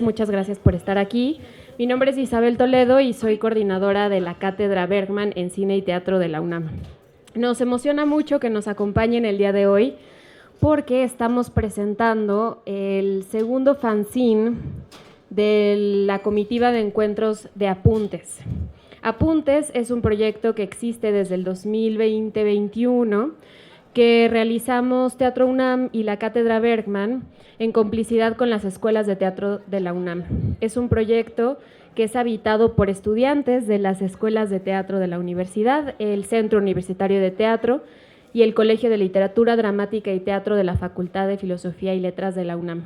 Muchas gracias por estar aquí. Mi nombre es Isabel Toledo y soy coordinadora de la Cátedra Bergman en Cine y Teatro de la UNAM. Nos emociona mucho que nos acompañen el día de hoy porque estamos presentando el segundo fanzine de la comitiva de encuentros de Apuntes. Apuntes es un proyecto que existe desde el 2020-21 que realizamos Teatro UNAM y la Cátedra Bergman en complicidad con las escuelas de teatro de la UNAM. Es un proyecto que es habitado por estudiantes de las escuelas de teatro de la universidad, el Centro Universitario de Teatro y el Colegio de Literatura, Dramática y Teatro de la Facultad de Filosofía y Letras de la UNAM.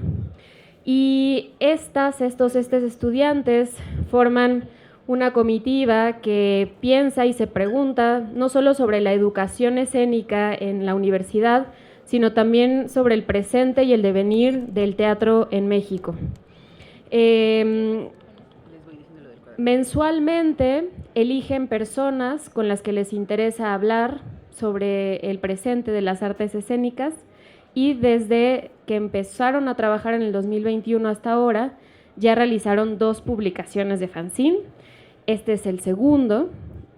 Y estos estudiantes forman una comitiva que piensa y se pregunta no solo sobre la educación escénica en la universidad, sino también sobre el presente y el devenir del teatro en México. Mensualmente eligen personas con las que les interesa hablar sobre el presente de las artes escénicas y desde que empezaron a trabajar en el 2021 hasta ahora ya realizaron 2 publicaciones de fanzine. Este es el segundo,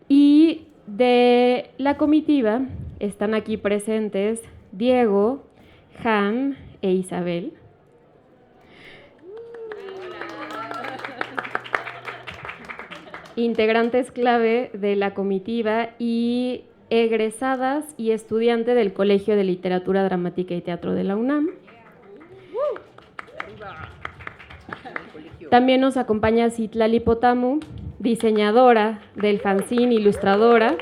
y de la comitiva están aquí presentes Diego, Han e Isabel. Integrantes clave de la comitiva y egresadas y estudiante del Colegio de Literatura, Dramática y Teatro de la UNAM. También nos acompaña Citlali Potamu, diseñadora del fanzine, ilustradora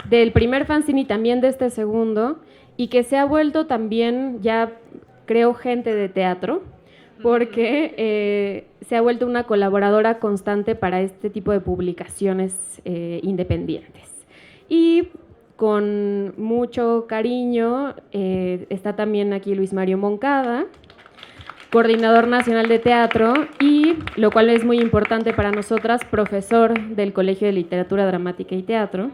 del primer fanzine y también de este segundo, y que se ha vuelto también, ya creo, gente de teatro, porque se ha vuelto una colaboradora constante para este tipo de publicaciones independientes. Y con mucho cariño está también aquí Luis Mario Moncada, coordinador nacional de teatro y, lo cual es muy importante para nosotras, profesor del Colegio de Literatura, Dramática y Teatro,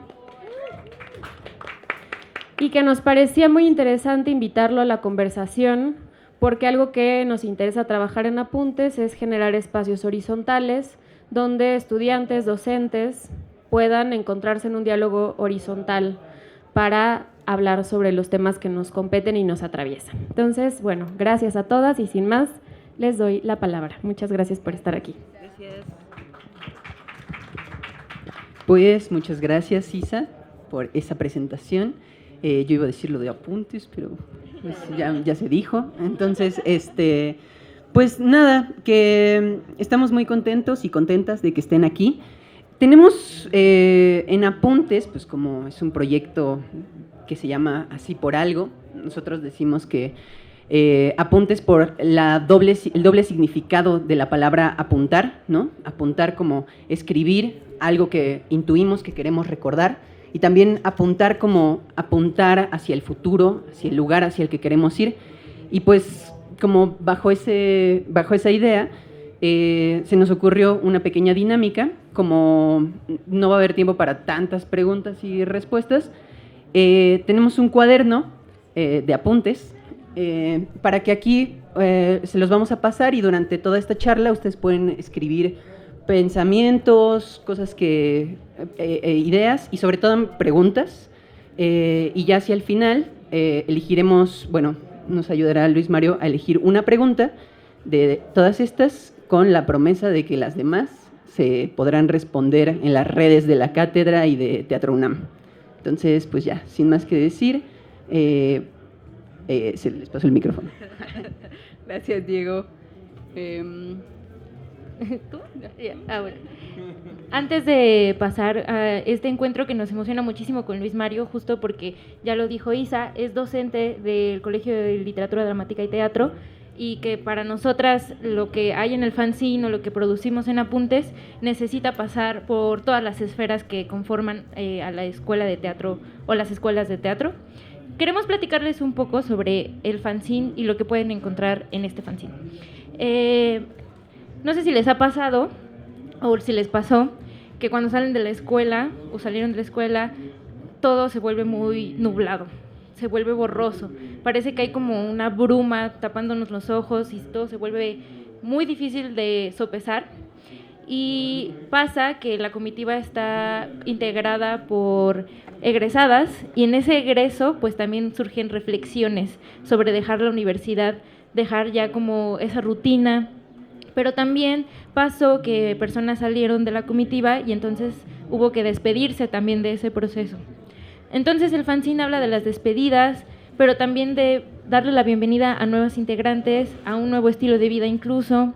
y que nos parecía muy interesante invitarlo a la conversación porque algo que nos interesa trabajar en Apuntes es generar espacios horizontales donde estudiantes, docentes puedan encontrarse en un diálogo horizontal para hablar sobre los temas que nos competen y nos atraviesan. Entonces, bueno, gracias a todas y sin más, les doy la palabra. Muchas gracias por estar aquí. Gracias. Pues muchas gracias, Isa, por esa presentación. Yo iba a decir lo de Apuntes, pero pues ya se dijo. Entonces, pues nada, que estamos muy contentos y contentas de que estén aquí. Tenemos en Apuntes, pues como es un proyecto que se llama así por algo, nosotros decimos que Apuntes por el doble significado de la palabra apuntar, ¿no? Apuntar como escribir algo que intuimos que queremos recordar, y también apuntar como apuntar hacia el futuro, hacia el lugar hacia el que queremos ir. Y pues como bajo esa idea se nos ocurrió una pequeña dinámica. Como no va a haber tiempo para tantas preguntas y respuestas, tenemos un cuaderno de apuntes para que aquí se los vamos a pasar, y durante toda esta charla ustedes pueden escribir pensamientos, cosas ideas y sobre todo preguntas, y ya hacia el final elegiremos, bueno, nos ayudará Luis Mario a elegir una pregunta de todas estas con la promesa de que las demás se podrán responder en las redes de la cátedra y de Teatro UNAM. Entonces, pues ya, sin más que decir, se les pasó el micrófono. Gracias, Diego. ¿Tú? Bueno. Antes de pasar a este encuentro que nos emociona muchísimo con Luis Mario, justo porque ya lo dijo Isa, es docente del Colegio de Literatura, Dramática y Teatro, y que para nosotras lo que hay en el fanzine o lo que producimos en Apuntes necesita pasar por todas las esferas que conforman a la escuela de teatro o las escuelas de teatro. Queremos platicarles un poco sobre el fanzine y lo que pueden encontrar en este fanzine. No sé si les ha pasado o si les pasó que cuando salen de la escuela o salieron de la escuela todo se vuelve muy nublado, se vuelve borroso, parece que hay como una bruma tapándonos los ojos y todo se vuelve muy difícil de sopesar. Y pasa que la comitiva está integrada por egresadas y en ese egreso pues también surgen reflexiones sobre dejar la universidad, dejar ya como esa rutina, pero también pasó que personas salieron de la comitiva y entonces hubo que despedirse también de ese proceso. Entonces el fanzine habla de las despedidas, pero también de darle la bienvenida a nuevos integrantes, a un nuevo estilo de vida incluso.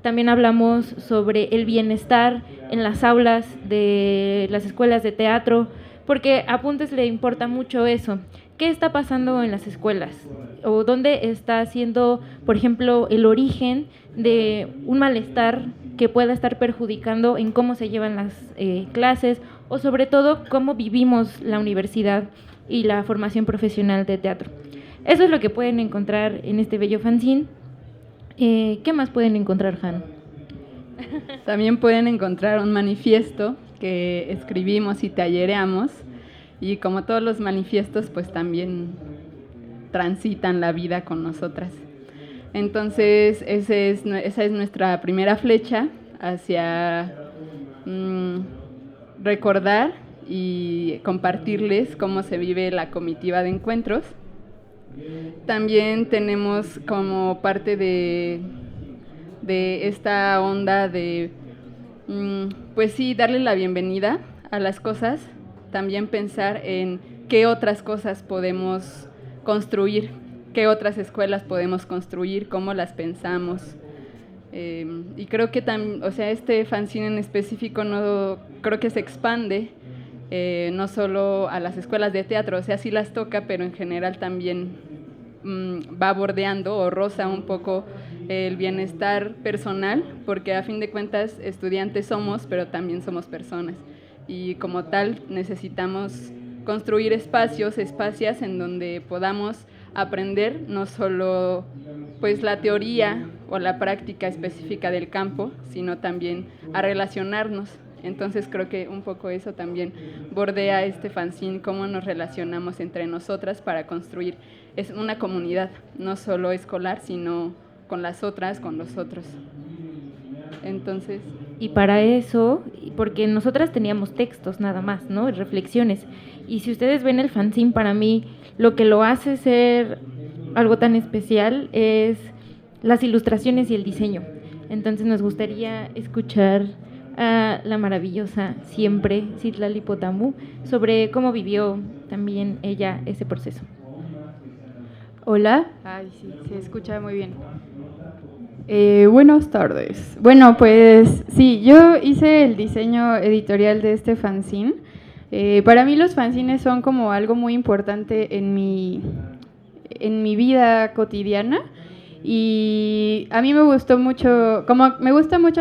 También hablamos sobre el bienestar en las aulas de las escuelas de teatro, porque a Apuntes le importa mucho eso. ¿Qué está pasando en las escuelas? ¿O dónde está siendo, por ejemplo, el origen de un malestar que pueda estar perjudicando en cómo se llevan las clases o sobre todo cómo vivimos la universidad y la formación profesional de teatro? Eso es lo que pueden encontrar en este bello fanzine. ¿Qué más pueden encontrar, Han? También pueden encontrar un manifiesto que escribimos y tallereamos, y como todos los manifiestos, pues también transitan la vida con nosotras. Entonces, esa es nuestra primera flecha hacia recordar y compartirles cómo se vive la comitiva de encuentros. También tenemos como parte de esta onda de, pues sí, darle la bienvenida a las cosas, también pensar en qué otras cosas podemos construir, qué otras escuelas podemos construir, cómo las pensamos. Y creo que este fanzine en específico no creo que se expande no solo a las escuelas de teatro, o sea, sí las toca, pero en general también va bordeando o roza un poco el bienestar personal, porque a fin de cuentas estudiantes somos, pero también somos personas, y como tal necesitamos construir espacios en donde podamos aprender no solo pues la teoría o la práctica específica del campo, sino también a relacionarnos. Entonces creo que un poco eso también bordea este fanzine, cómo nos relacionamos entre nosotras para construir es una comunidad, no solo escolar, sino con las otras, con los otros. Entonces... Y para eso, porque nosotras teníamos textos nada más, ¿no? Reflexiones. Y si ustedes ven el fanzine, para mí lo que lo hace ser algo tan especial es las ilustraciones y el diseño. Entonces nos gustaría escuchar a la maravillosa siempre Citlali Potamú sobre cómo vivió también ella ese proceso. Hola. Ay, sí, se escucha muy bien. Buenas tardes. Bueno, pues sí, yo hice el diseño editorial de este fanzine. Para mí los fanzines son como algo muy importante en mi vida cotidiana. Y a mí me gusta mucho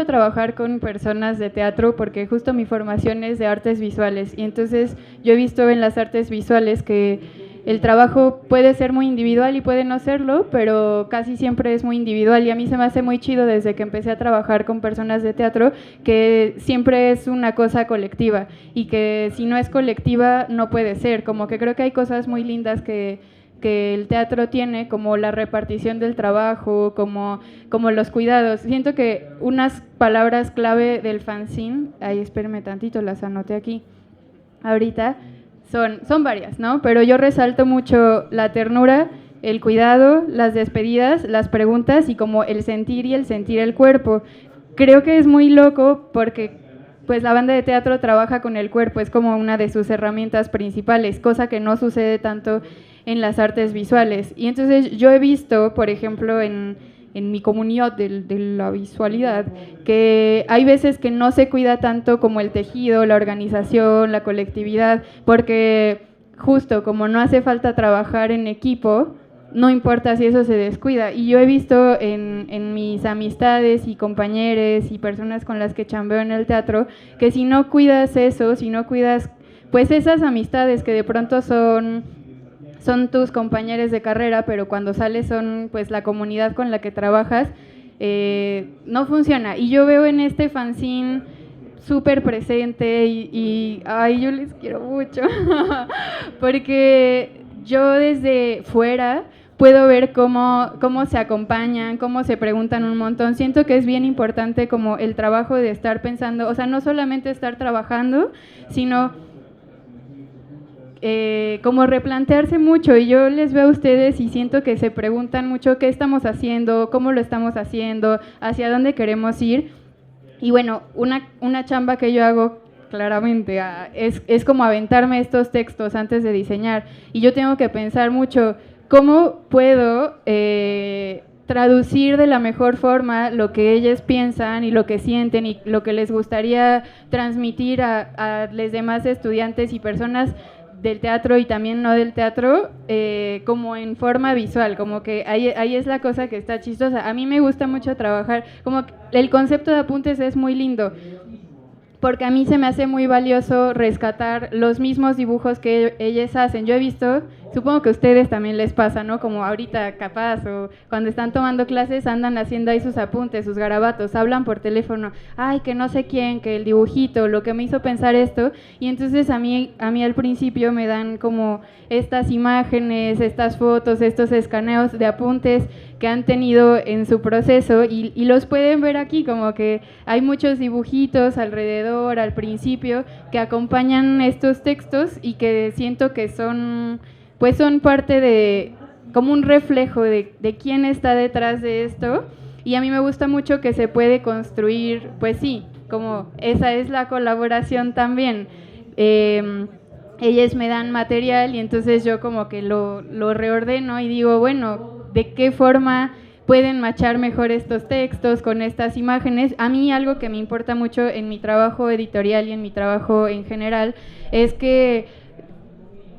trabajar con personas de teatro porque justo mi formación es de artes visuales y entonces yo he visto en las artes visuales que el trabajo puede ser muy individual y puede no serlo, pero casi siempre es muy individual y a mí se me hace muy chido desde que empecé a trabajar con personas de teatro que siempre es una cosa colectiva y que si no es colectiva no puede ser, como que creo que hay cosas muy lindas que el teatro tiene, como la repartición del trabajo, como los cuidados. Siento que unas palabras clave del fanzine, espérenme tantito, las anoté aquí ahorita, son varias, ¿no? Pero yo resalto mucho la ternura, el cuidado, las despedidas, las preguntas y como el sentir y el sentir el cuerpo. Creo que es muy loco porque pues la banda de teatro trabaja con el cuerpo, es como una de sus herramientas principales, cosa que no sucede tanto en las artes visuales. Y entonces yo he visto, por ejemplo, en mi comunidad de la visualidad, que hay veces que no se cuida tanto como el tejido, la organización, la colectividad, porque justo como no hace falta trabajar en equipo, no importa si eso se descuida. Y yo he visto en mis amistades y compañeros y personas con las que chambeo en el teatro, que si no cuidas eso, si no cuidas pues esas amistades que de pronto son tus compañeros de carrera, pero cuando sales son pues la comunidad con la que trabajas, no funciona. Y yo veo en este fanzine súper presente y ay, yo les quiero mucho, porque yo desde fuera puedo ver cómo se acompañan, cómo se preguntan un montón. Siento que es bien importante como el trabajo de estar pensando, o sea, no solamente estar trabajando, sino como replantearse mucho. Y yo les veo a ustedes y siento que se preguntan mucho qué estamos haciendo, cómo lo estamos haciendo, hacia dónde queremos ir. Y bueno, una chamba que yo hago claramente es como aventarme estos textos antes de diseñar. Y yo tengo que pensar mucho cómo puedo traducir de la mejor forma lo que ellos piensan y lo que sienten y lo que les gustaría transmitir a los demás estudiantes y personas del teatro y también no del teatro, como en forma visual, como que ahí es la cosa que está chistosa. A mí me gusta mucho trabajar, como el concepto de apuntes es muy lindo, porque a mí se me hace muy valioso rescatar los mismos dibujos que ellas hacen. Yo he visto, supongo que a ustedes también les pasa, ¿no? Como ahorita capaz, o cuando están tomando clases andan haciendo ahí sus apuntes, sus garabatos, hablan por teléfono, ay, que no sé quién, que el dibujito, lo que me hizo pensar esto, y entonces a mí al principio me dan como estas imágenes, estas fotos, estos escaneos de apuntes que han tenido en su proceso y los pueden ver aquí, como que hay muchos dibujitos alrededor, al principio, que acompañan estos textos y que siento que son parte de, como un reflejo de quién está detrás de esto. Y a mí me gusta mucho que se puede construir, pues sí, como esa es la colaboración también. Ellas me dan material y entonces yo como que lo reordeno y digo, bueno, ¿de qué forma pueden machar mejor estos textos con estas imágenes? A mí algo que me importa mucho en mi trabajo editorial y en mi trabajo en general es que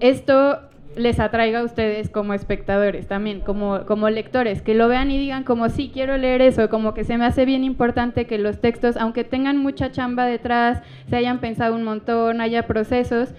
esto les atraiga a ustedes como espectadores también, como lectores, que lo vean y digan como sí, quiero leer eso, como que se me hace bien importante que los textos, aunque tengan mucha chamba detrás, se hayan pensado un montón, haya procesos,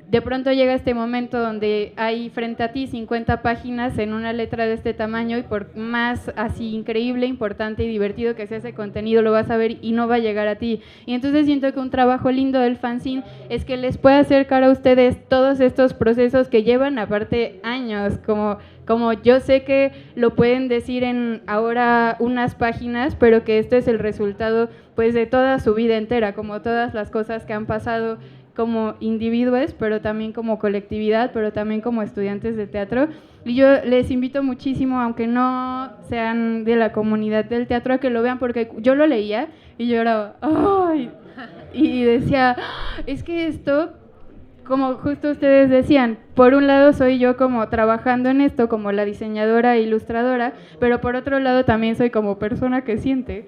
de pronto llega este momento donde hay frente a ti 50 páginas en una letra de este tamaño y por más así increíble, importante y divertido que sea ese contenido, lo vas a ver y no va a llegar a ti. Y entonces siento que un trabajo lindo del fanzine es que les pueda acercar a ustedes todos estos procesos que llevan aparte años, como yo sé que lo pueden decir en ahora unas páginas, pero que este es el resultado pues de toda su vida entera, como todas las cosas que han pasado como individuos, pero también como colectividad, pero también como estudiantes de teatro. Y yo les invito muchísimo, aunque no sean de la comunidad del teatro, a que lo vean, porque yo lo leía y yo era, ¡ay! Y decía, es que esto, como justo ustedes decían, por un lado soy yo como trabajando en esto, como la diseñadora e ilustradora, pero por otro lado también soy como persona que siente.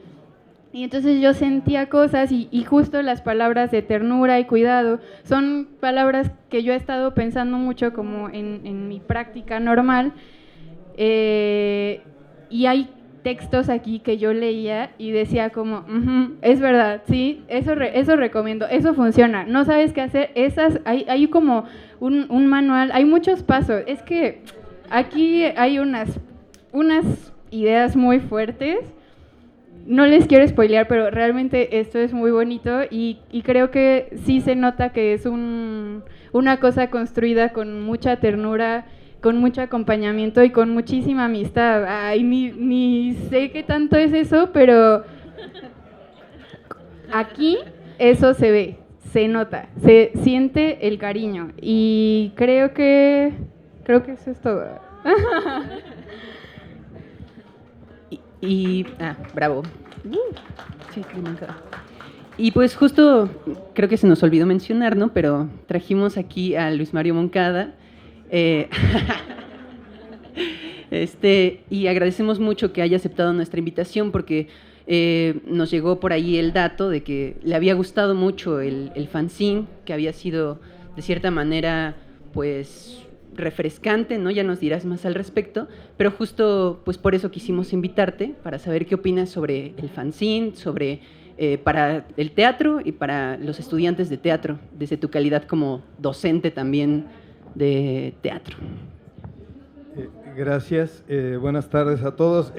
Y entonces yo sentía cosas y justo las palabras de ternura y cuidado son palabras que yo he estado pensando mucho como en mi práctica normal. Y hay textos aquí que yo leía y decía como, es verdad, sí, eso recomiendo, eso funciona. No sabes qué hacer, hay como un manual, hay muchos pasos. Es que aquí hay unas ideas muy fuertes. No les quiero spoilear, pero realmente esto es muy bonito y creo que sí se nota que es una cosa construida con mucha ternura, con mucho acompañamiento y con muchísima amistad. Ay, ni sé qué tanto es eso, pero aquí eso se ve, se nota, se siente el cariño y creo que eso es todo. Bravo. Sí, y pues justo creo que se nos olvidó mencionar, ¿no? Pero trajimos aquí a Luis Mario Moncada. Y agradecemos mucho que haya aceptado nuestra invitación porque nos llegó por ahí el dato de que le había gustado mucho el fanzine, que había sido de cierta manera pues refrescante, ¿no? Ya nos dirás más al respecto, pero justo pues por eso quisimos invitarte, para saber qué opinas sobre el fanzine, sobre para el teatro y para los estudiantes de teatro, desde tu calidad como docente también de teatro. Gracias, buenas tardes a todos.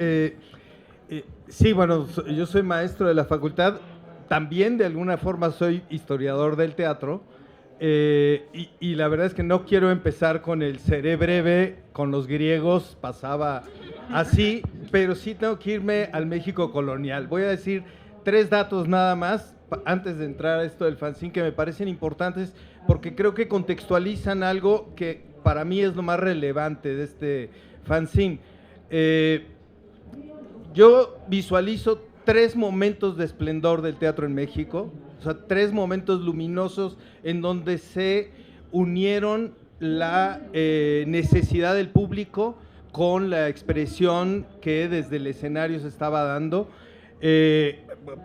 Sí, bueno, yo soy maestro de la facultad, también de alguna forma soy historiador del teatro. y la verdad es que no quiero empezar con el seré breve, con los griegos pasaba así, pero sí tengo que irme al México colonial. Voy a decir 3 datos nada más antes de entrar a esto del fanzine que me parecen importantes porque creo que contextualizan algo que para mí es lo más relevante de este fanzine. Yo visualizo 3 momentos de esplendor del teatro en México, o sea, 3 momentos luminosos en donde se unieron la necesidad del público con la expresión que desde el escenario se estaba dando,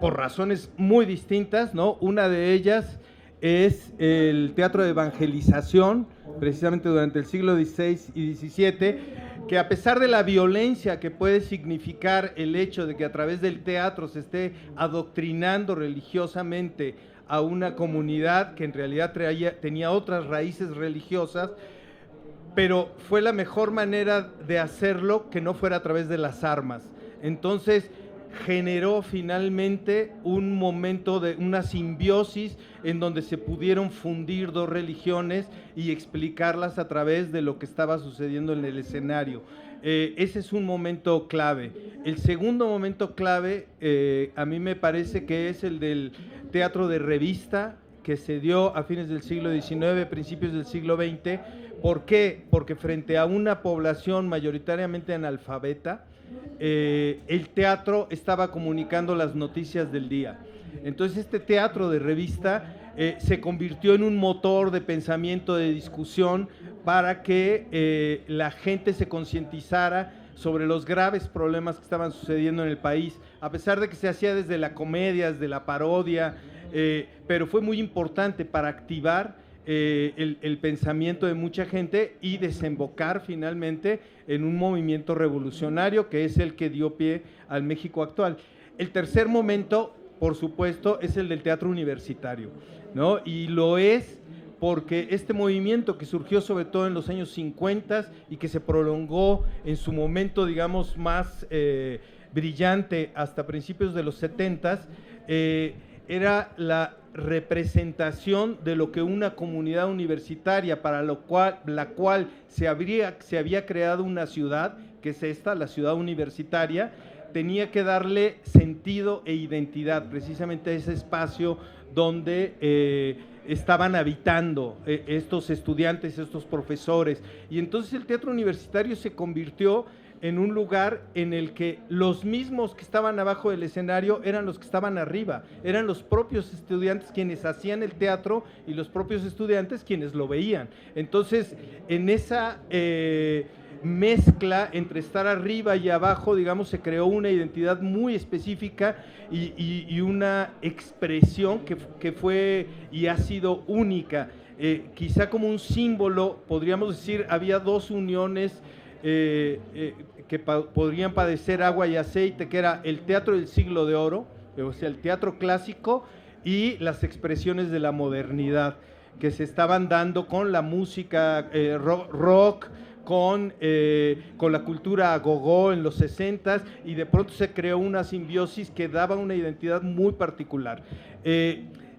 por razones muy distintas, ¿no? Una de ellas es el teatro de evangelización, precisamente durante el siglo XVI y XVII, que a pesar de la violencia que puede significar el hecho de que a través del teatro se esté adoctrinando religiosamente a una comunidad que en realidad tenía otras raíces religiosas, pero fue la mejor manera de hacerlo que no fuera a través de las armas. Entonces generó finalmente un momento de una simbiosis en donde se pudieron fundir 2 religiones y explicarlas a través de lo que estaba sucediendo en el escenario. Ese es un momento clave. El segundo momento clave a mí me parece que es el del teatro de revista que se dio a fines del siglo XIX, principios del siglo XX. ¿Por qué? Porque frente a una población mayoritariamente analfabeta, el teatro estaba comunicando las noticias del día. Entonces este teatro de revista se convirtió en un motor de pensamiento, de discusión, para que la gente se concientizara sobre los graves problemas que estaban sucediendo en el país, a pesar de que se hacía desde la comedia, desde la parodia, pero fue muy importante para activar el pensamiento de mucha gente y desembocar finalmente en un movimiento revolucionario que es el que dio pie al México actual. El tercer momento, por supuesto, es el del teatro universitario, ¿no? Y lo es porque este movimiento que surgió sobre todo en los años 50 y que se prolongó en su momento, digamos, más brillante hasta principios de los 70, era la representación de lo que una comunidad universitaria para la cual se había creado una ciudad, que es esta, la ciudad universitaria, tenía que darle sentido e identidad precisamente a ese espacio donde estaban habitando estos estudiantes, estos profesores. Y entonces el teatro universitario se convirtió en un lugar en el que los mismos que estaban abajo del escenario eran los que estaban arriba, eran los propios estudiantes quienes hacían el teatro y los propios estudiantes quienes lo veían. Entonces, en esa mezcla entre estar arriba y abajo, digamos, se creó una identidad muy específica y una expresión que fue y ha sido única. Quizá como un símbolo, podríamos decir, había 2 uniones que podrían padecer agua y aceite, que era el teatro del siglo de oro, o sea, el teatro clásico, y las expresiones de la modernidad que se estaban dando con la música rock, con la cultura agogó en los 60s, y de pronto se creó una simbiosis que daba una identidad muy particular.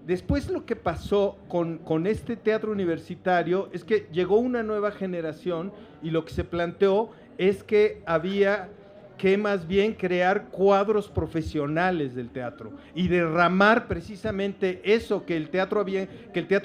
Después lo que pasó con este teatro universitario es que llegó una nueva generación y lo que se planteó es que había que más bien crear cuadros profesionales del teatro y derramar precisamente eso que el teatro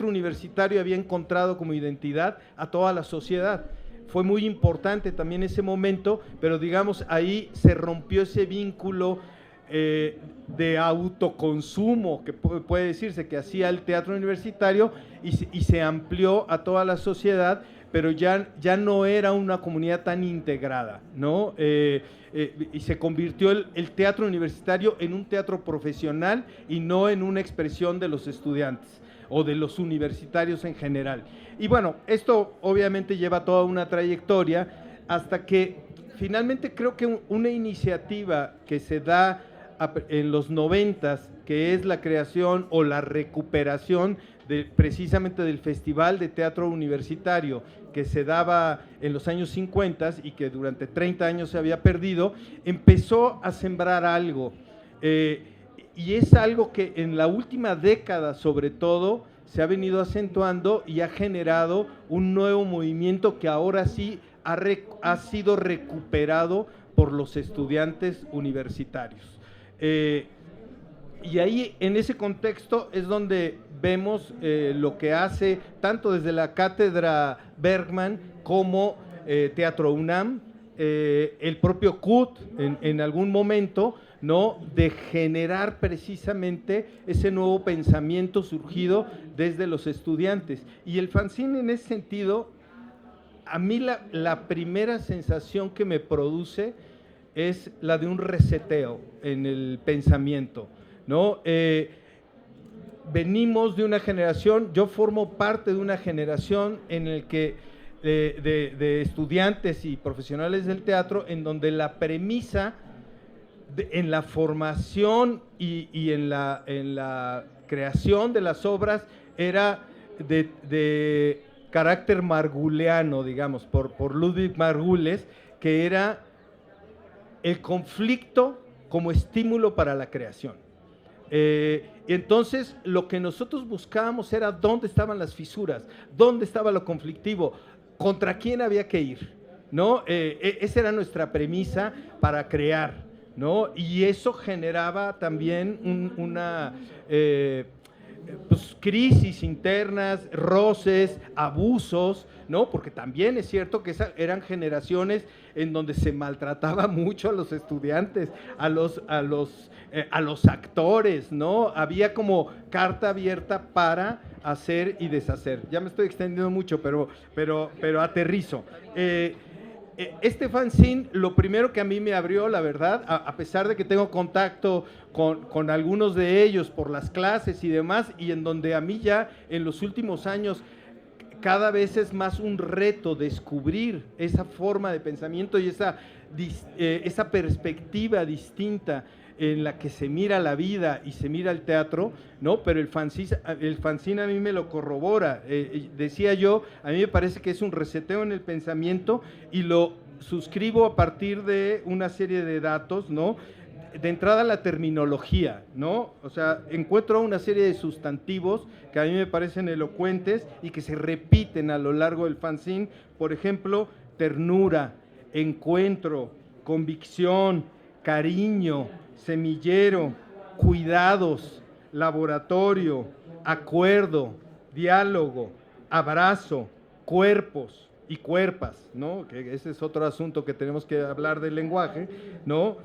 universitario había encontrado como identidad a toda la sociedad. Fue muy importante también ese momento, pero digamos ahí se rompió ese vínculo de autoconsumo que puede decirse que hacía el teatro universitario y se amplió a toda la sociedad, pero ya no era una comunidad tan integrada, ¿no? Y se convirtió el teatro universitario en un teatro profesional y no en una expresión de los estudiantes o de los universitarios en general. Y bueno, esto obviamente lleva toda una trayectoria hasta que finalmente creo que una iniciativa que se da en los 90s, que es la creación o la recuperación precisamente del Festival de Teatro Universitario que se daba en los años 50 y que durante 30 años se había perdido, empezó a sembrar algo. Y es algo que en la última década, sobre todo, se ha venido acentuando y ha generado un nuevo movimiento que ahora sí ha sido recuperado por los estudiantes universitarios. Y ahí, en ese contexto, es donde vemos lo que hace tanto desde la Cátedra Bergman como Teatro UNAM, el propio CUT en algún momento, ¿no?, de generar precisamente ese nuevo pensamiento surgido desde los estudiantes. Y el fanzine, en ese sentido, a mí la primera sensación que me produce es la de un reseteo en el pensamiento, ¿no? Venimos de una generación, yo formo parte de una generación en el que de estudiantes y profesionales del teatro, en donde la premisa en la formación y en la creación de las obras era de carácter marguleano, digamos, por Ludwig Margules, que era el conflicto como estímulo para la creación. Y entonces lo que nosotros buscábamos era dónde estaban las fisuras, dónde estaba lo conflictivo, contra quién había que ir, ¿no? Esa era nuestra premisa para crear, ¿no? Y eso generaba también una pues, crisis internas, roces, abusos, ¿no? Porque también es cierto que eran generaciones en donde se maltrataba mucho a los estudiantes, a los actores, ¿no? Había como carta abierta para hacer y deshacer. Ya me estoy extendiendo mucho, pero aterrizo. Este fanzine, lo primero que a mí me abrió, la verdad, a pesar de que tengo contacto con algunos de ellos por las clases y demás, y en donde a mí ya en los últimos años cada vez es más un reto descubrir esa forma de pensamiento y esa perspectiva distinta en la que se mira la vida y se mira el teatro, ¿no? Pero el fanzine a mí me lo corrobora. Decía yo, a mí me parece que es un reseteo en el pensamiento y lo suscribo a partir de una serie de datos, ¿no? De entrada, la terminología, ¿no? O sea, encuentro una serie de sustantivos que a mí me parecen elocuentes y que se repiten a lo largo del fanzine. Por ejemplo, ternura, encuentro, convicción, cariño, semillero, cuidados, laboratorio, acuerdo, diálogo, abrazo, cuerpos y cuerpas, ¿no? Que ese es otro asunto que tenemos que hablar del lenguaje, ¿no?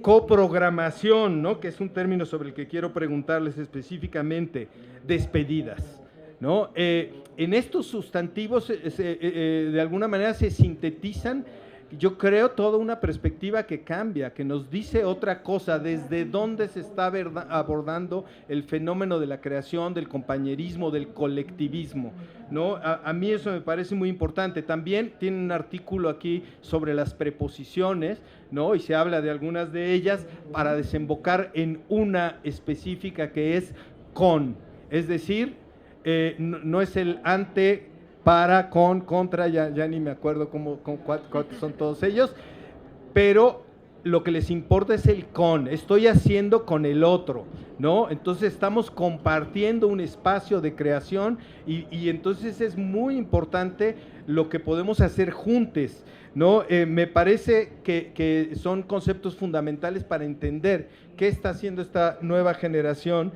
Coprogramación, ¿no? Que es un término sobre el que quiero preguntarles específicamente, despedidas, ¿no? En estos sustantivos de alguna manera se sintetizan, yo creo, toda una perspectiva que cambia, que nos dice otra cosa, desde dónde se está abordando el fenómeno de la creación, del compañerismo, del colectivismo, ¿no? A mí eso me parece muy importante. También tiene un artículo aquí sobre las preposiciones, ¿no? Y se habla de algunas de ellas para desembocar en una específica que es con, es decir, no es el ante, para, con, contra, ya ni me acuerdo cuántos son todos ellos, pero lo que les importa es el con, estoy haciendo con el otro, ¿no? Entonces estamos compartiendo un espacio de creación y entonces es muy importante lo que podemos hacer juntos, ¿no? Me parece que son conceptos fundamentales para entender qué está haciendo esta nueva generación.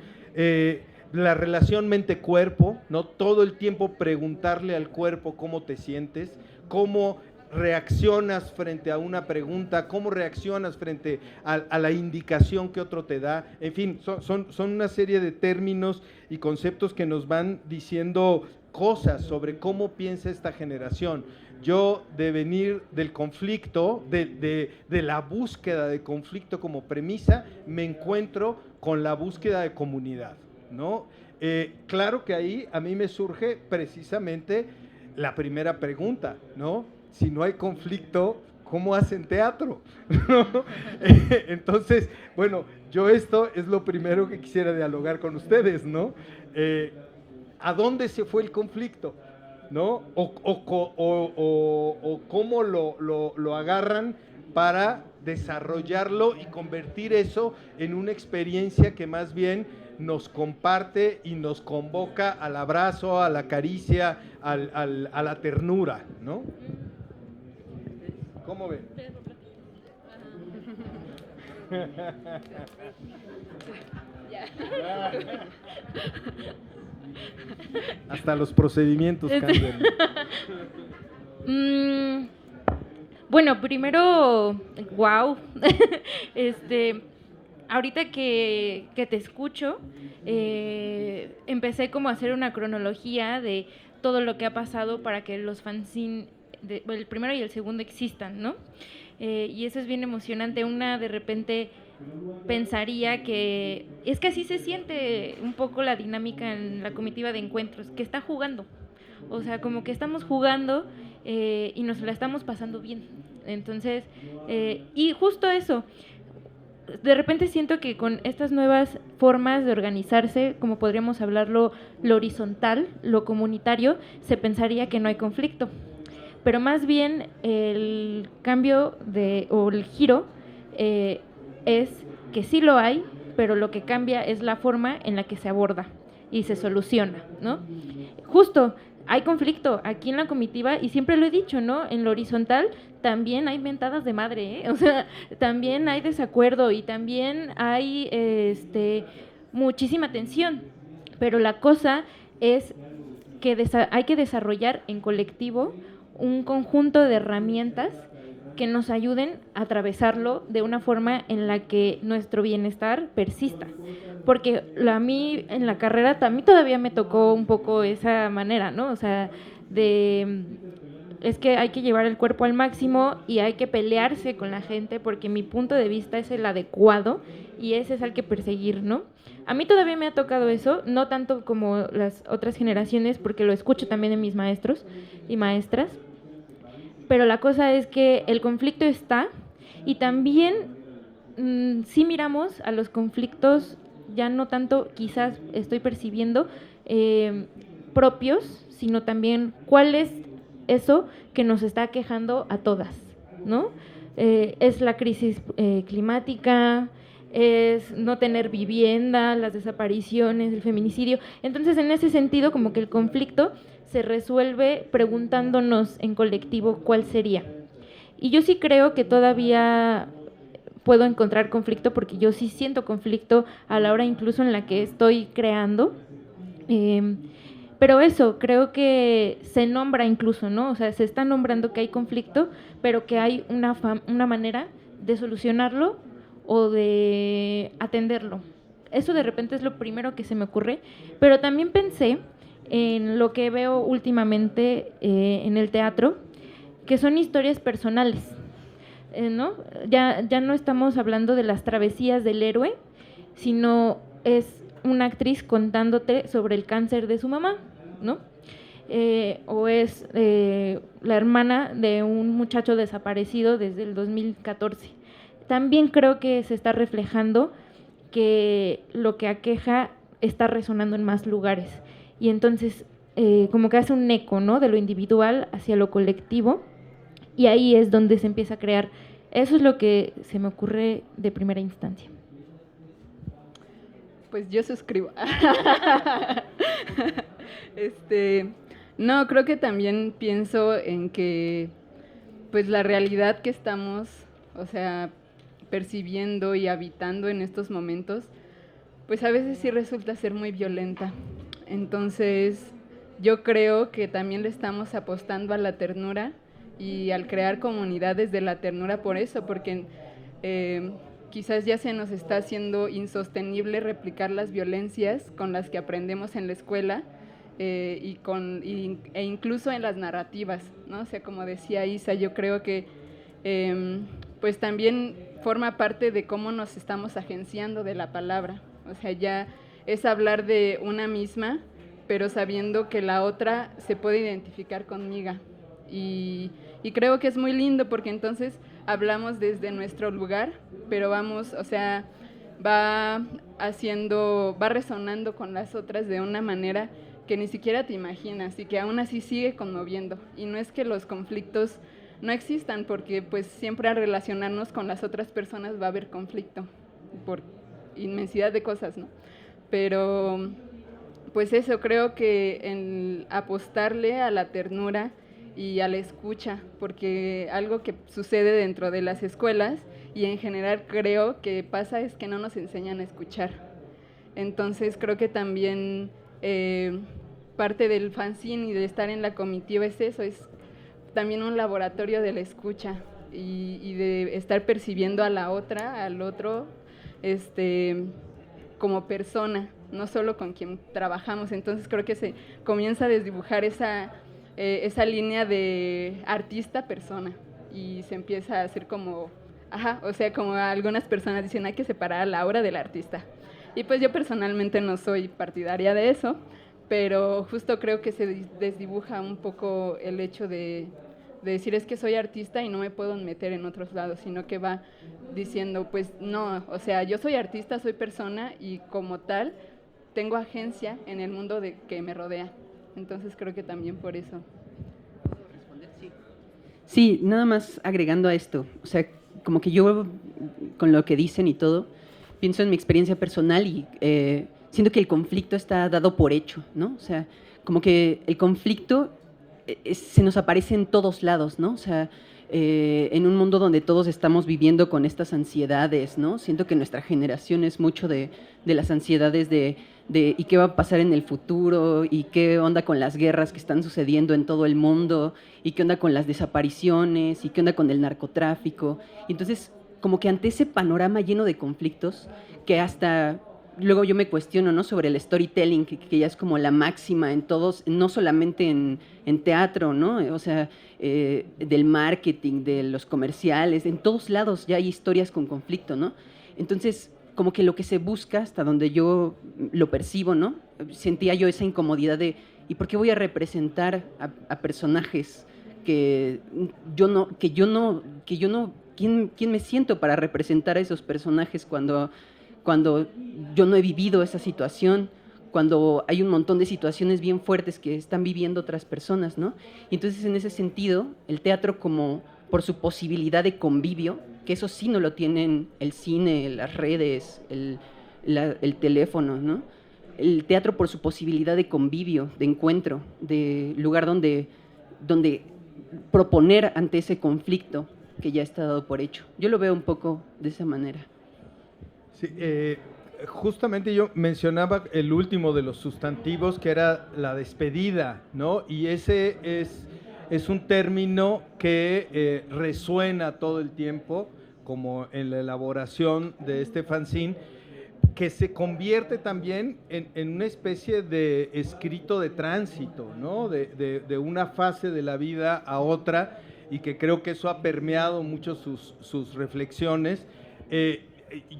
La relación mente-cuerpo, ¿no? Todo el tiempo preguntarle al cuerpo cómo te sientes, cómo reaccionas frente a una pregunta, cómo reaccionas frente a la indicación que otro te da. En fin, son una serie de términos y conceptos que nos van diciendo cosas sobre cómo piensa esta generación. Yo, de venir del conflicto, de la búsqueda de conflicto como premisa, me encuentro con la búsqueda de comunidad, ¿no? Claro que ahí a mí me surge precisamente la primera pregunta, ¿no? Si no hay conflicto, ¿cómo hacen teatro? ¿No? Entonces, bueno, yo esto es lo primero que quisiera dialogar con ustedes, ¿no? ¿A dónde se fue el conflicto? ¿No? O cómo lo agarran para desarrollarlo y convertir eso en una experiencia que más bien nos comparte y nos convoca al abrazo, a la caricia, a la ternura, ¿no? ¿Cómo ven? Hasta los procedimientos cambian. Bueno, primero, wow. Ahorita que te escucho, empecé como a hacer una cronología de todo lo que ha pasado para que los fanzines, el primero y el segundo existan, ¿no? Y eso es bien emocionante. Una de repente pensaría que es que así se siente un poco la dinámica en la comitiva de encuentros, que está jugando, o sea, como que estamos jugando y nos la estamos pasando bien. Entonces, y justo eso, de repente siento que con estas nuevas formas de organizarse, como podríamos hablarlo, lo horizontal, lo comunitario, se pensaría que no hay conflicto, pero más bien el cambio o el giro es que sí lo hay, pero lo que cambia es la forma en la que se aborda y se soluciona, ¿no? Justo, hay conflicto aquí en la comitiva y siempre lo he dicho, ¿no? En lo horizontal también hay mentadas de madre, ¿eh? O sea, también hay desacuerdo y también hay muchísima tensión, pero la cosa es que hay que desarrollar en colectivo un conjunto de herramientas que nos ayuden a atravesarlo de una forma en la que nuestro bienestar persista. Porque a mí en la carrera, a mí todavía me tocó un poco esa manera, ¿no? O sea, es que hay que llevar el cuerpo al máximo y hay que pelearse con la gente porque mi punto de vista es el adecuado y ese es el que perseguir, ¿no? A mí todavía me ha tocado eso, no tanto como las otras generaciones, porque lo escucho también de mis maestros y maestras, pero la cosa es que el conflicto está y también sí miramos a los conflictos, ya no tanto quizás estoy percibiendo propios, sino también cuál es eso que nos está quejando a todas, ¿no? Es la crisis climática, es no tener vivienda, las desapariciones, el feminicidio. Entonces, en ese sentido, como que el conflicto se resuelve preguntándonos en colectivo cuál sería. Y yo sí creo que todavía puedo encontrar conflicto porque yo sí siento conflicto a la hora incluso en la que estoy creando. Pero eso, creo que se nombra incluso, ¿no? O sea, se está nombrando que hay conflicto, pero que hay una manera de solucionarlo o de atenderlo. Eso de repente es lo primero que se me ocurre, pero también pensé en lo que veo últimamente en el teatro, que son historias personales, ¿no? Ya no estamos hablando de las travesías del héroe, sino es una actriz contándote sobre el cáncer de su mamá, ¿no? O es la hermana de un muchacho desaparecido desde el 2014. También creo que se está reflejando que lo que aqueja está resonando en más lugares. Y entonces como que hace un eco, ¿no? De lo individual hacia lo colectivo y ahí es donde se empieza a crear. Eso es lo que se me ocurre de primera instancia. Pues yo suscribo. No, creo que también pienso en que pues la realidad que estamos, o sea, percibiendo y habitando en estos momentos, pues a veces sí resulta ser muy violenta. Entonces, yo creo que también le estamos apostando a la ternura y al crear comunidades de la ternura por eso, porque quizás ya se nos está haciendo insostenible replicar las violencias con las que aprendemos en la escuela e incluso en las narrativas, ¿no? O sea, como decía Isa, yo creo que pues también forma parte de cómo nos estamos agenciando de la palabra. O sea, ya es hablar de una misma, pero sabiendo que la otra se puede identificar conmigo. Y creo que es muy lindo porque entonces hablamos desde nuestro lugar, pero vamos, o sea, va resonando con las otras de una manera que ni siquiera te imaginas y que aún así sigue conmoviendo. Y no es que los conflictos no existan, porque pues siempre al relacionarnos con las otras personas va a haber conflicto por inmensidad de cosas, ¿no? pero pues eso, creo que en apostarle a la ternura y a la escucha, porque algo que sucede dentro de las escuelas y en general creo que pasa es que no nos enseñan a escuchar. Entonces creo que también parte del fanzine y de estar en la comitiva es eso, es también un laboratorio de la escucha y de estar percibiendo a la otra, al otro, como persona, no solo con quien trabajamos. Entonces creo que se comienza a desdibujar esa línea de artista-persona y se empieza a hacer como, o sea, como algunas personas dicen, hay que separar a la obra del artista. Y pues yo personalmente no soy partidaria de eso, pero justo creo que se desdibuja un poco el hecho de decir es que soy artista y no me puedo meter en otros lados, sino que va diciendo, pues no, o sea, yo soy artista, soy persona y como tal tengo agencia en el mundo que me rodea. Entonces creo que también por eso. Sí, nada más agregando a esto, o sea, como que yo con lo que dicen y todo, pienso en mi experiencia personal y siento que el conflicto está dado por hecho, ¿no? O sea, como que el conflicto se nos aparece en todos lados, ¿no? O sea, en un mundo donde todos estamos viviendo con estas ansiedades, ¿no? Siento que nuestra generación es mucho de las ansiedades de ¿y qué va a pasar en el futuro? ¿Y qué onda con las guerras que están sucediendo en todo el mundo? ¿Y qué onda con las desapariciones? ¿Y qué onda con el narcotráfico? Y entonces, como que ante ese panorama lleno de conflictos, que hasta luego yo me cuestiono, ¿no? Sobre el storytelling, que ya es como la máxima en todos, no solamente en teatro, ¿no? O sea, del marketing, de los comerciales, en todos lados ya hay historias con conflicto, ¿no? Entonces, como que lo que se busca, hasta donde yo lo percibo, ¿no? Sentía yo esa incomodidad de, ¿y por qué voy a representar a personajes que yo no, ¿quién me siento para representar a esos personajes cuando yo no he vivido esa situación, cuando hay un montón de situaciones bien fuertes que están viviendo otras personas, ¿no? Y entonces, en ese sentido, el teatro, como por su posibilidad de convivio, que eso sí no lo tienen el cine, las redes, el teléfono, ¿no? El teatro, por su posibilidad de convivio, de encuentro, de lugar donde proponer ante ese conflicto que ya está dado por hecho. Yo lo veo un poco de esa manera. Sí, justamente yo mencionaba el último de los sustantivos, que era la despedida, ¿no? Y ese es un término que resuena todo el tiempo, como en la elaboración de este fanzine, que se convierte también en una especie de escrito de tránsito, ¿no? De una fase de la vida a otra, y que creo que eso ha permeado mucho sus reflexiones.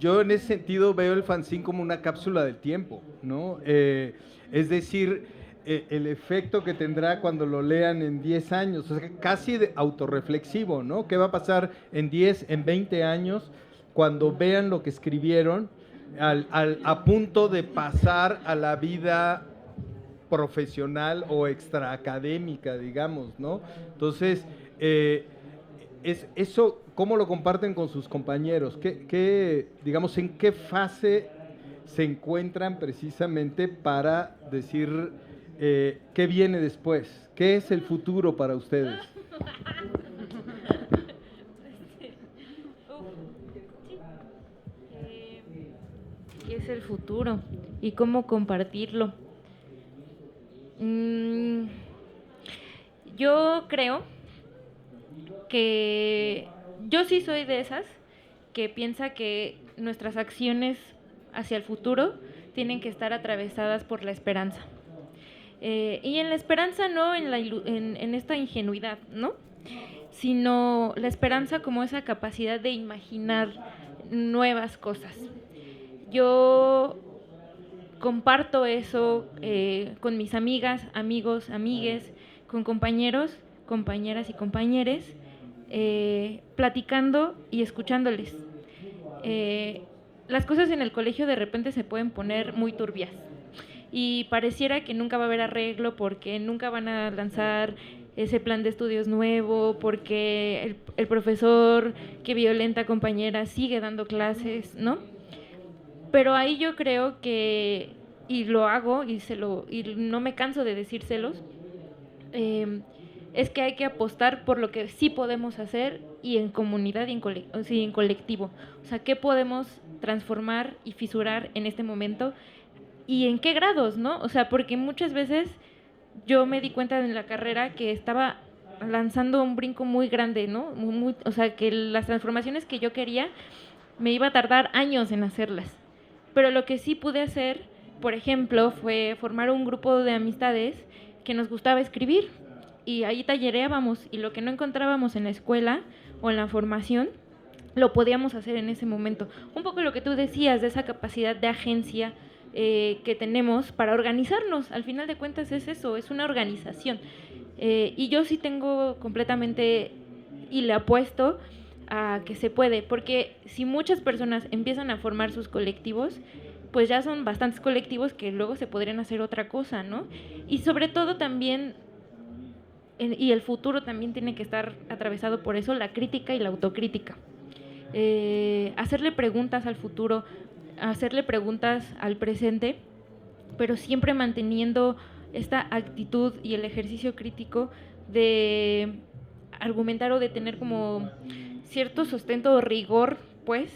Yo en ese sentido veo el fanzine como una cápsula del tiempo, ¿no? Es decir, el efecto que tendrá cuando lo lean en 10 años, o sea, casi autorreflexivo, ¿no? ¿Qué va a pasar en 10, en 20 años cuando vean lo que escribieron a punto de pasar a la vida profesional o extraacadémica, digamos, ¿no? Entonces, eso, ¿cómo lo comparten con sus compañeros? Digamos, ¿en qué fase se encuentran precisamente para decir qué viene después? ¿Qué es el futuro para ustedes? ¿Qué es el futuro? ¿Y cómo compartirlo? Yo creo que yo sí soy de esas que piensa que nuestras acciones hacia el futuro tienen que estar atravesadas por la esperanza. Y en la esperanza no en esta ingenuidad, ¿no? Sino la esperanza como esa capacidad de imaginar nuevas cosas. Yo comparto eso con mis amigas, amigos, amigues, con compañeros, compañeras y compañeres, platicando y escuchándoles. Las cosas en el colegio de repente se pueden poner muy turbias y pareciera que nunca va a haber arreglo porque nunca van a lanzar ese plan de estudios nuevo, porque el profesor que violenta a compañeras sigue dando clases, ¿no? Pero ahí yo creo que y lo hago y no me canso de decírselos, es que hay que apostar por lo que sí podemos hacer y en comunidad y en colectivo. O sea, ¿qué podemos transformar y fisurar en este momento? ¿Y en qué grados, no? O sea, porque muchas veces yo me di cuenta en la carrera que estaba lanzando un brinco muy grande, ¿no? O sea, que las transformaciones que yo quería me iba a tardar años en hacerlas. Pero lo que sí pude hacer, por ejemplo, fue formar un grupo de amistades que nos gustaba escribir y ahí tallereábamos y lo que no encontrábamos en la escuela o en la formación lo podíamos hacer en ese momento. Un poco lo que tú decías de esa capacidad de agencia que tenemos para organizarnos. Al final de cuentas es eso, es una organización. Y yo sí tengo completamente, y le apuesto a que se puede, porque si muchas personas empiezan a formar sus colectivos, pues ya son bastantes colectivos que luego se podrían hacer otra cosa, ¿no? Y sobre todo también, y el futuro también tiene que estar atravesado por eso, la crítica y la autocrítica. Hacerle preguntas al futuro, hacerle preguntas al presente, pero siempre manteniendo esta actitud y el ejercicio crítico de argumentar o de tener como cierto sustento o rigor, pues,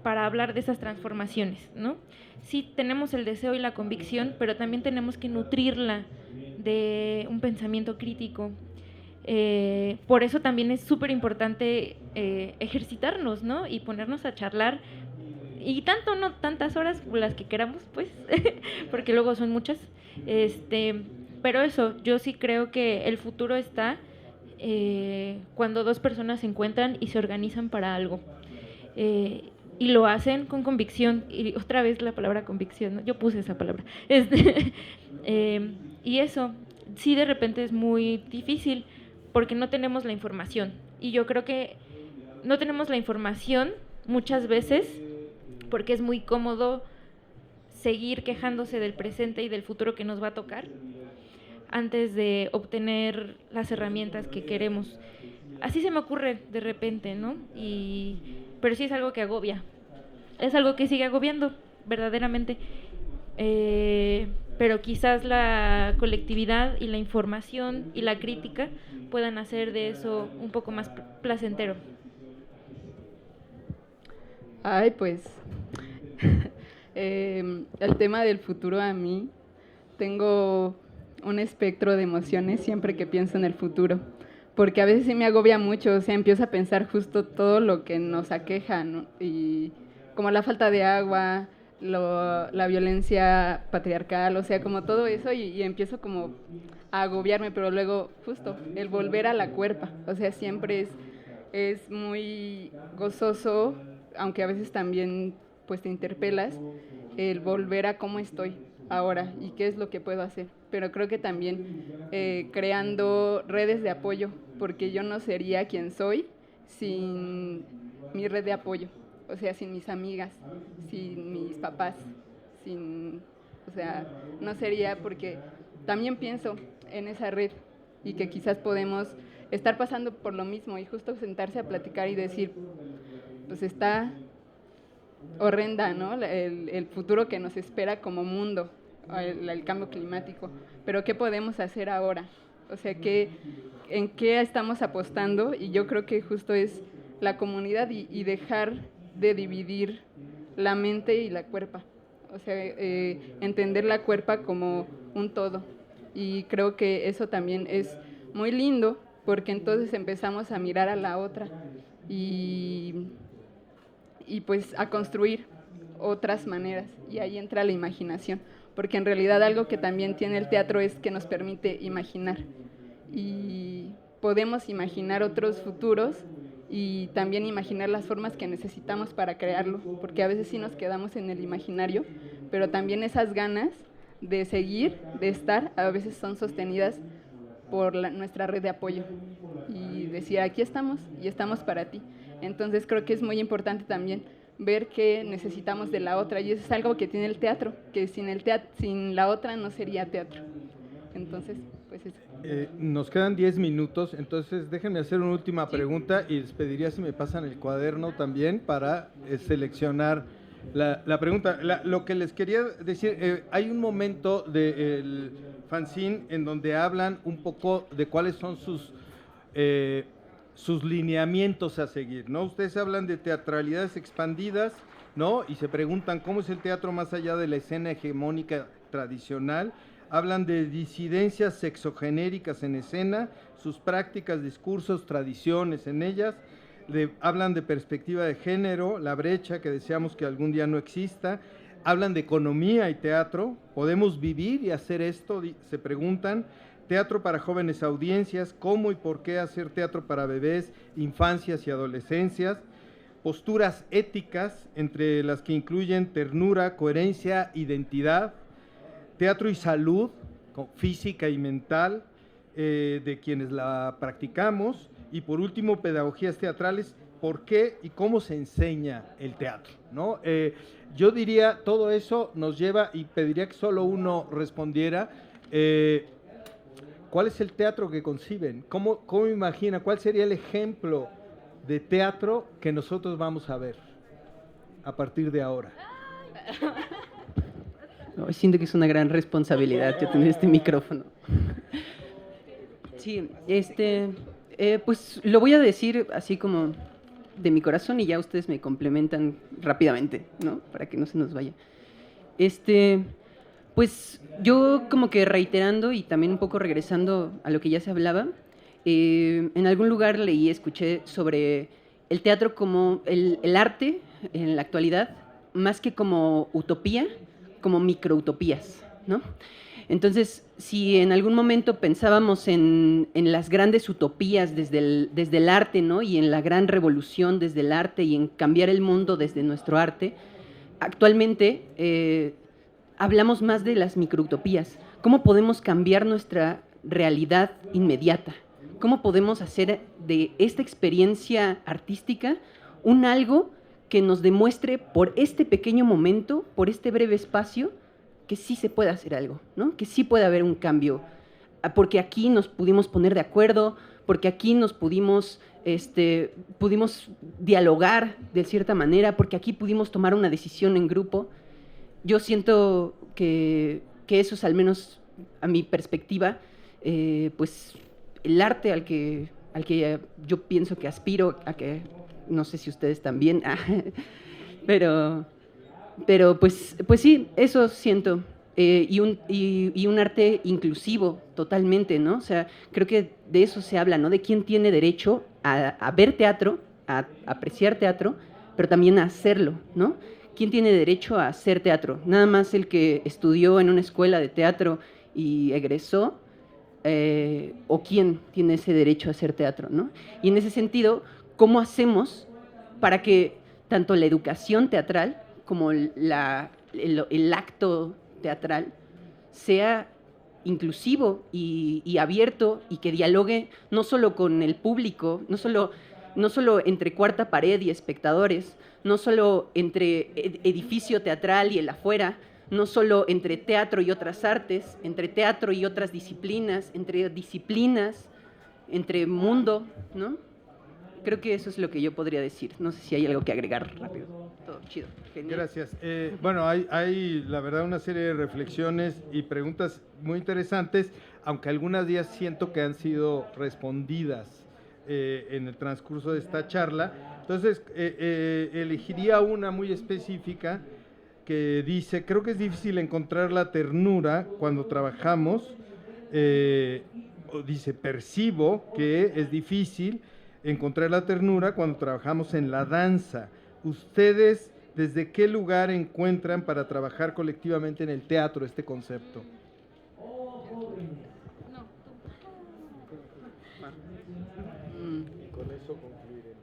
para hablar de esas transformaciones, ¿no? Sí tenemos el deseo y la convicción, pero también tenemos que nutrirla de un pensamiento crítico. Por eso también es súper importante ejercitarnos, ¿no? Y ponernos a charlar, y no tantas horas las que queramos, pues, porque luego son muchas, pero eso, yo sí creo que el futuro está cuando dos personas se encuentran y se organizan para algo, y lo hacen con convicción, y otra vez la palabra convicción, ¿no? Yo puse esa palabra, y eso, sí de repente es muy difícil, porque no tenemos la información, y yo creo que no tenemos la información muchas veces, porque es muy cómodo seguir quejándose del presente y del futuro que nos va a tocar antes de obtener las herramientas que queremos. Así se me ocurre de repente, ¿no? Pero sí es algo que agobia, es algo que sigue agobiando verdaderamente, pero quizás la colectividad y la información y la crítica puedan hacer de eso un poco más placentero. Ay, pues el tema del futuro, a mí tengo un espectro de emociones siempre que pienso en el futuro, porque a veces sí me agobia mucho, o sea, empiezo a pensar justo todo lo que nos aqueja, ¿no? Y como la falta de agua, la violencia patriarcal, o sea, como todo eso, y empiezo como a agobiarme, pero luego justo el volver a la cuerpa, o sea, siempre es muy gozoso, aunque a veces también pues te interpelas, el volver a cómo estoy ahora y qué es lo que puedo hacer. Pero creo que también creando redes de apoyo, porque yo no sería quien soy sin mi red de apoyo, o sea, sin mis amigas, sin mis papás, o sea, no sería, porque también pienso en esa red y que quizás podemos estar pasando por lo mismo y justo sentarse a platicar y decir, pues está horrenda, ¿no? El futuro que nos espera como mundo, el cambio climático, pero ¿qué podemos hacer ahora? O sea, ¿en qué estamos apostando? Y yo creo que justo es la comunidad y dejar de dividir la mente y la cuerpa, o sea, entender la cuerpa como un todo, y creo que eso también es muy lindo, porque entonces empezamos a mirar a la otra y pues a construir otras maneras, y ahí entra la imaginación, porque en realidad algo que también tiene el teatro es que nos permite imaginar, y podemos imaginar otros futuros y también imaginar las formas que necesitamos para crearlo, porque a veces sí nos quedamos en el imaginario, pero también esas ganas de seguir, de estar, a veces son sostenidas por nuestra red de apoyo, y decir, aquí estamos y estamos para ti. Entonces creo que es muy importante también ver que necesitamos de la otra, y eso es algo que tiene el teatro, que sin la otra no sería teatro. Entonces, pues eso. Nos quedan 10 minutos, entonces déjenme hacer una última pregunta y les pediría si me pasan el cuaderno también para seleccionar la pregunta. Lo que les quería decir, hay un momento del fanzine en donde hablan un poco de cuáles son sus lineamientos a seguir, ¿no? Ustedes hablan de teatralidades expandidas, ¿no? Y se preguntan cómo es el teatro más allá de la escena hegemónica tradicional. Hablan de disidencias sexogenéricas en escena, sus prácticas, discursos, tradiciones en ellas. Hablan de perspectiva de género, la brecha que deseamos que algún día no exista. Hablan de economía y teatro. ¿Podemos vivir y hacer esto? Se preguntan. Teatro para jóvenes audiencias, cómo y por qué hacer teatro para bebés, infancias y adolescencias. Posturas éticas, entre las que incluyen ternura, coherencia, identidad. Teatro y salud, física y mental, de quienes la practicamos. Y por último, pedagogías teatrales, por qué y cómo se enseña el teatro, ¿no? Yo diría, todo eso nos lleva, y pediría que solo uno respondiera, ¿cuál es el teatro que conciben? ¿Cómo imagina? ¿Cuál sería el ejemplo de teatro que nosotros vamos a ver a partir de ahora? No, siento que es una gran responsabilidad yo tener este micrófono. Sí, pues lo voy a decir así como de mi corazón y ya ustedes me complementan rápidamente, ¿no? Para que no se nos vaya. Pues yo como que reiterando y también un poco regresando a lo que ya se hablaba, en algún lugar leí, escuché sobre el teatro como el arte en la actualidad, más que como utopía, como microutopías, ¿no? Entonces, si en algún momento pensábamos en las grandes utopías desde el arte, ¿no? Y en la gran revolución desde el arte y en cambiar el mundo desde nuestro arte, actualmente hablamos más de las microutopías. ¿Cómo podemos cambiar nuestra realidad inmediata? ¿Cómo podemos hacer de esta experiencia artística un algo que nos demuestre por este pequeño momento, por este breve espacio, que sí se puede hacer algo, ¿no? Que sí puede haber un cambio, porque aquí nos pudimos poner de acuerdo, porque aquí nos pudimos dialogar de cierta manera, porque aquí pudimos tomar una decisión en grupo. Yo siento que eso es, al menos a mi perspectiva, pues el arte al que yo pienso que aspiro, a que no sé si ustedes también, pero pues sí, eso siento. Y un arte inclusivo totalmente, ¿no? O sea, creo que de eso se habla, ¿no? De quién tiene derecho a ver teatro, a apreciar teatro, pero también a hacerlo, ¿no? ¿Quién tiene derecho a hacer teatro? ¿Nada más el que estudió en una escuela de teatro y egresó? ¿O quién tiene ese derecho a hacer teatro, ¿no? Y en ese sentido, ¿cómo hacemos para que tanto la educación teatral como el acto teatral sea inclusivo y abierto y que dialogue no solo con el público, no solo entre cuarta pared y espectadores, no solo entre edificio teatral y el afuera, no solo entre teatro y otras artes, entre teatro y otras disciplinas, entre mundo, ¿no? Creo que eso es lo que yo podría decir. No sé si hay algo que agregar rápido. Todo chido. Genial. Gracias. Bueno, hay la verdad una serie de reflexiones y preguntas muy interesantes, aunque algunas días siento que han sido respondidas en el transcurso de esta charla. Entonces, elegiría una muy específica que dice: creo que es difícil encontrar la ternura cuando trabajamos. Dice: percibo que es difícil encontrar la ternura cuando trabajamos en la danza. ¿Ustedes desde qué lugar encuentran para trabajar colectivamente en el teatro este concepto? Con eso concluiremos.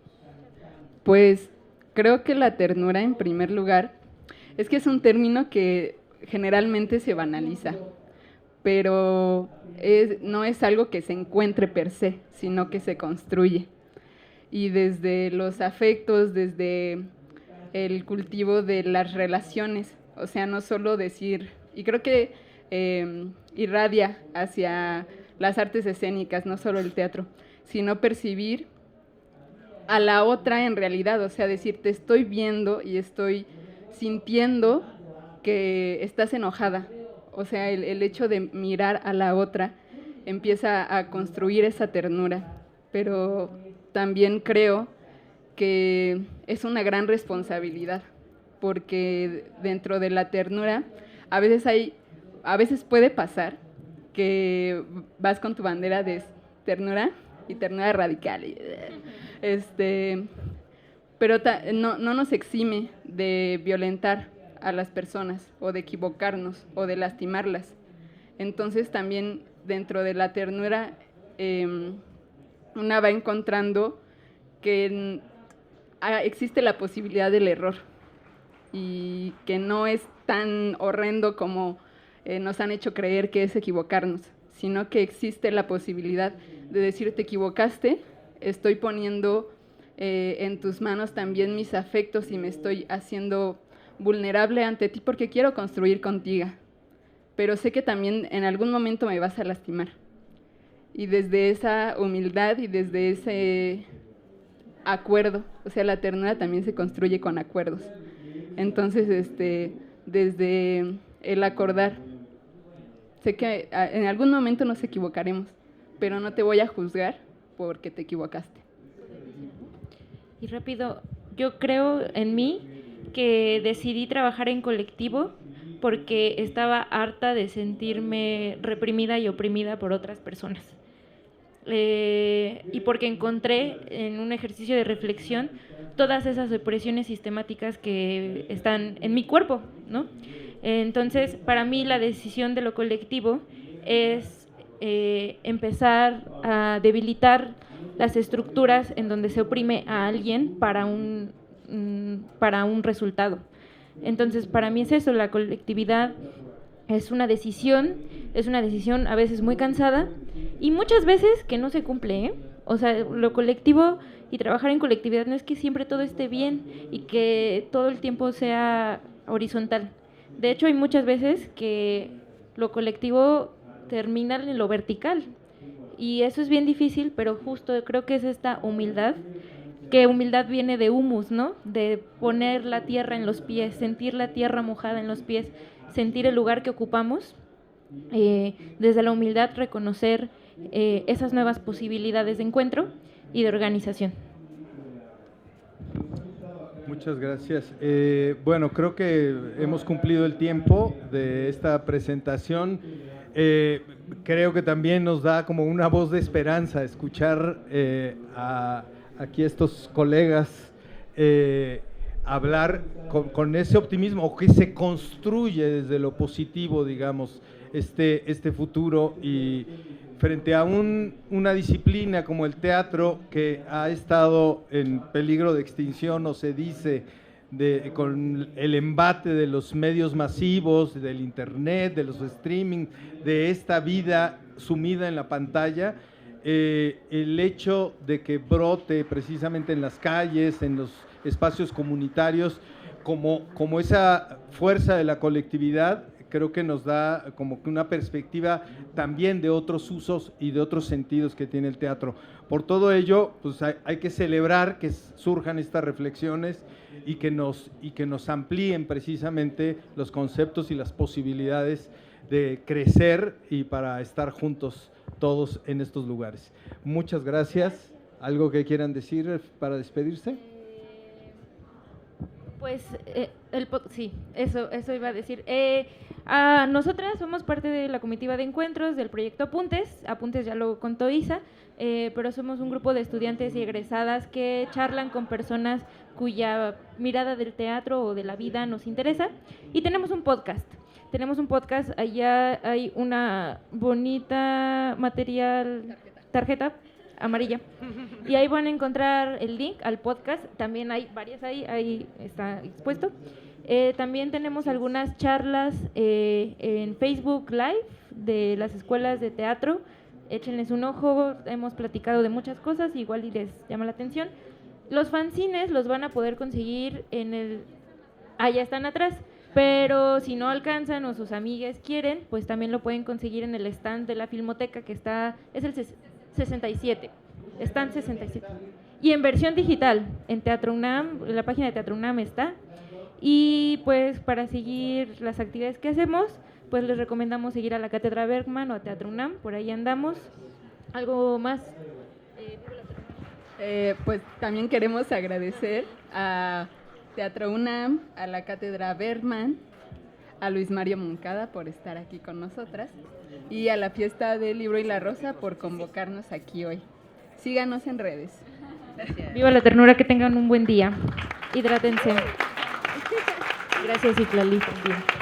Pues creo que la ternura, en primer lugar, es que es un término que generalmente se banaliza, pero no es algo que se encuentre per se, sino que se construye. Y desde los afectos, desde el cultivo de las relaciones, o sea, no solo decir, y creo que irradia hacia las artes escénicas, no solo el teatro, sino percibir a la otra en realidad, o sea, decir, te estoy viendo y estoy sintiendo que estás enojada. O sea, el hecho de mirar a la otra empieza a construir esa ternura, pero también creo que es una gran responsabilidad, porque dentro de la ternura a veces puede pasar que vas con tu bandera de ternura y ternura radical, pero no nos exime de violentar a las personas o de equivocarnos o de lastimarlas. Entonces también dentro de la ternura una va encontrando que existe la posibilidad del error y que no es tan horrendo como nos han hecho creer que es equivocarnos, sino que existe la posibilidad de decir te equivocaste, estoy poniendo en tus manos también mis afectos y me estoy haciendo vulnerable ante ti porque quiero construir contigo, pero sé que también en algún momento me vas a lastimar. Y desde esa humildad y desde ese acuerdo, o sea, la ternura también se construye con acuerdos. Entonces, desde el acordar, sé que en algún momento nos equivocaremos, pero no te voy a juzgar porque te equivocaste. Y rápido, yo creo en mí que decidí trabajar en colectivo porque estaba harta de sentirme reprimida y oprimida por otras personas. Y porque encontré en un ejercicio de reflexión todas esas opresiones sistemáticas que están en mi cuerpo, ¿no? Entonces, para mí la decisión de lo colectivo es empezar a debilitar las estructuras en donde se oprime a alguien para un resultado. Entonces, para mí es eso, la colectividad es una decisión a veces muy cansada y muchas veces que no se cumple, ¿eh? O sea, lo colectivo y trabajar en colectividad no es que siempre todo esté bien y que todo el tiempo sea horizontal. De hecho, hay muchas veces que lo colectivo termina en lo vertical y eso es bien difícil, pero justo creo que es esta humildad, que humildad viene de humus, ¿no? De poner la tierra en los pies, sentir la tierra mojada en los pies, sentir el lugar que ocupamos, desde la humildad reconocer esas nuevas posibilidades de encuentro y de organización. Muchas gracias. Bueno, creo que hemos cumplido el tiempo de esta presentación. Creo que también nos da como una voz de esperanza escuchar aquí estos colegas hablar con ese optimismo, o que se construye desde lo positivo, digamos, este futuro, y frente a una disciplina como el teatro, que ha estado en peligro de extinción, o se dice, con el embate de los medios masivos, del internet, de los streaming, de esta vida sumida en la pantalla, el hecho de que brote precisamente en las calles, en los espacios comunitarios, como esa fuerza de la colectividad, creo que nos da como que una perspectiva también de otros usos y de otros sentidos que tiene el teatro. Por todo ello, pues hay que celebrar que surjan estas reflexiones y que nos amplíen precisamente los conceptos y las posibilidades de crecer y para estar juntos todos en estos lugares. Muchas gracias. ¿Algo que quieran decir para despedirse? Pues sí, eso iba a decir. Nosotras somos parte de la comitiva de encuentros del proyecto Apuntes. Apuntes ya lo contó Isa, pero somos un grupo de estudiantes y egresadas que charlan con personas cuya mirada del teatro o de la vida nos interesa. Y tenemos un podcast. Allá hay una bonita tarjeta amarilla. Y ahí van a encontrar el link al podcast. También hay varias ahí está expuesto. También tenemos algunas charlas en Facebook Live de las escuelas de teatro. Échenles un ojo, hemos platicado de muchas cosas, igual y les llama la atención. Los fanzines los van a poder conseguir allá están atrás. Pero si no alcanzan o sus amigas quieren, pues también lo pueden conseguir en el stand de la Filmoteca, que es el 67, stand 67. Y en versión digital, en Teatro UNAM, en la página de Teatro UNAM está. Y pues para seguir las actividades que hacemos, pues les recomendamos seguir a la Cátedra Bergman o a Teatro UNAM, por ahí andamos. ¿Algo más? Pues también queremos agradecer a Teatro UNAM, a la Cátedra Bergman, a Luis Mario Moncada por estar aquí con nosotras y a la Fiesta del Libro y la Rosa por convocarnos aquí hoy. Síganos en redes. Gracias. Viva la ternura, que tengan un buen día. Hidrátense. Gracias, Citlali, también.